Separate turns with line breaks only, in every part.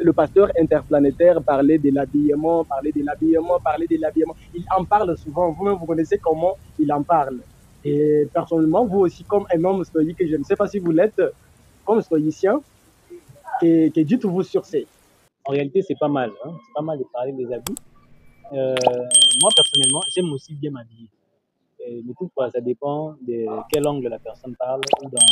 le pasteur interplanétaire parlait de l'habillement, il en parle souvent. Vous-même, vous connaissez comment il en parle. Et personnellement, vous aussi, comme un homme stoïque, je ne sais pas si vous l'êtes, comme stoïcien, que dites-vous sur ces?
En réalité, c'est pas mal. Hein? C'est pas mal de parler des habits. Moi, personnellement, j'aime aussi bien m'habiller. Mais toutefois, ça dépend de quel angle la personne parle ou dans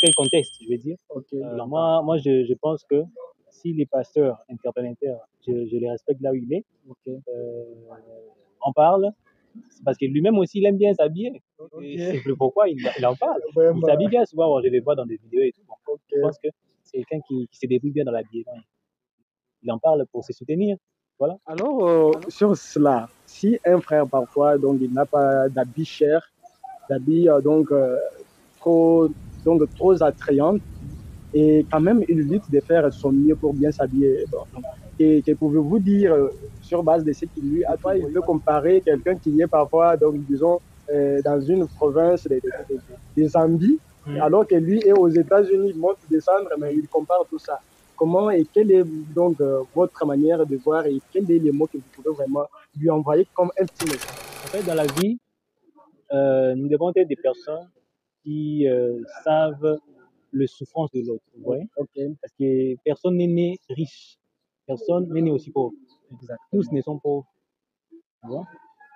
quel contexte, je veux dire.
Okay.
Je pense que si les pasteurs interplanétaires, je les respecte là où il est,
Okay.
en parle, c'est parce que lui-même aussi, il aime bien s'habiller.
Okay.
C'est pourquoi il en parle.
Vraiment.
Il s'habille bien souvent, je les vois dans des vidéos et tout. Bon,
Okay.
je pense que c'est quelqu'un qui se débrouille bien dans l'habillement. Il en parle pour se soutenir. Voilà.
Alors, sur cela, si un frère parfois donc il n'a pas d'habits chers, d'habits trop attrayants, et quand même il lutte de faire son mieux pour bien s'habiller. Et que pouvez-vous dire sur base de ce qu'il lui à toi, il peut comparer quelqu'un qui est parfois donc disons dans une province des Zambies, alors que lui est aux États-Unis, il monte descendre, mais il compare tout ça. Comment et quelle est donc votre manière de voir et quel est les mots que vous pouvez vraiment lui envoyer comme un petit message?
En fait, dans la vie, nous devons être des personnes qui savent le souffrance de l'autre. Vous voyez?
Okay.
Parce que personne n'est né riche, personne n'est né aussi pauvre. Tous ne sont pauvres.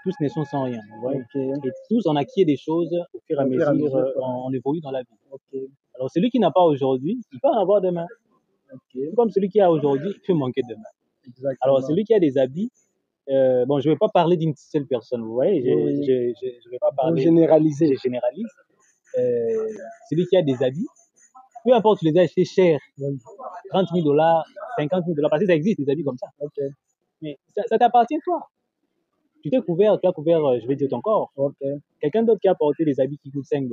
Tous ne sont sans rien. Vous voyez? Okay. Et tous on acquiert des choses au fur et à mesure, on évolue dans la vie. Okay. Alors celui qui n'a pas aujourd'hui, il peut en avoir demain. Okay. Comme celui qui a aujourd'hui, il peut manquer demain. Exactement. Alors celui qui a des habits, bon, je ne vais pas parler d'une seule personne, vous voyez, je vais pas parler.
Généraliser.
Je généralise. Celui qui a des habits, peu importe, tu les as achetés cher, 30 000 $, 50 000 $, parce que ça existe des habits comme ça. Okay. Mais ça t'appartient toi. Tu as couvert, je vais dire ton corps. Okay. Quelqu'un d'autre qui a porté des habits qui coûtent 5 $,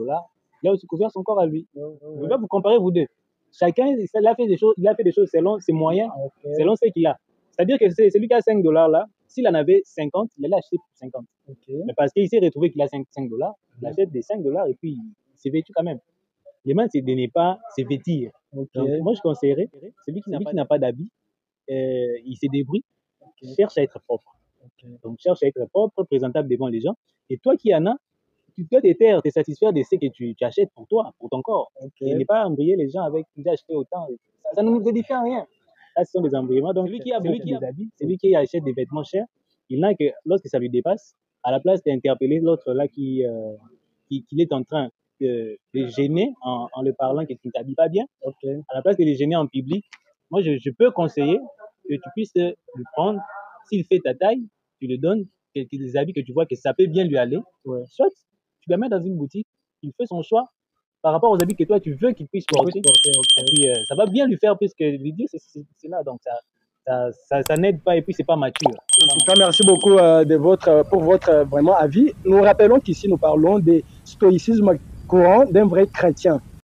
il a aussi couvert son corps à lui. Je ne vais pas vous comparer vous deux. Chacun, il a fait des choses selon ses moyens, selon ce qu'il a. C'est-à-dire que celui qui a 5 $ là, s'il en avait 50, il allait acheter pour 50. Okay. Mais parce qu'il s'est retrouvé qu'il a 5 $, il achète des 5 $ et puis il s'est vêtu quand même. L'aiman, c'est de ne pas se vêtir. Okay. Donc, moi, je conseillerais, celui qui n'a pas d'habit, il se débrouille, cherche à être propre. Okay. Donc, cherche à être propre, présentable devant les gens. Et toi qui en as, tu dois te satisfaire de ce que tu achètes pour toi, pour ton corps. Okay. Et ne pas embrouiller les gens avec tu as acheté autant. Ça ne nous édifie en rien. Là, ce sont des embrouillements. Donc, celui qui a des habits, celui qui achète des vêtements chers, il n'a que lorsque ça lui dépasse, à la place d'interpeller l'autre là qu'il est en train de gêner en le parlant que tu ne t'habilles pas bien, okay. À la place de les gêner en public, moi je peux conseiller que tu puisses lui prendre, s'il fait ta taille, tu lui donnes des habits que tu vois que ça peut bien lui aller, ouais. Soit tu la mets dans une boutique, il fait son choix par rapport aux habits que toi tu veux qu'il puisse porter, okay. Et puis ça va bien lui faire puisque lui dire c'est là, donc ça n'aide pas et puis c'est pas mature.
En tout cas, merci beaucoup pour votre vraiment avis. Nous rappelons qu'ici nous parlons de stoïcisme courant d'un vrai chrétien.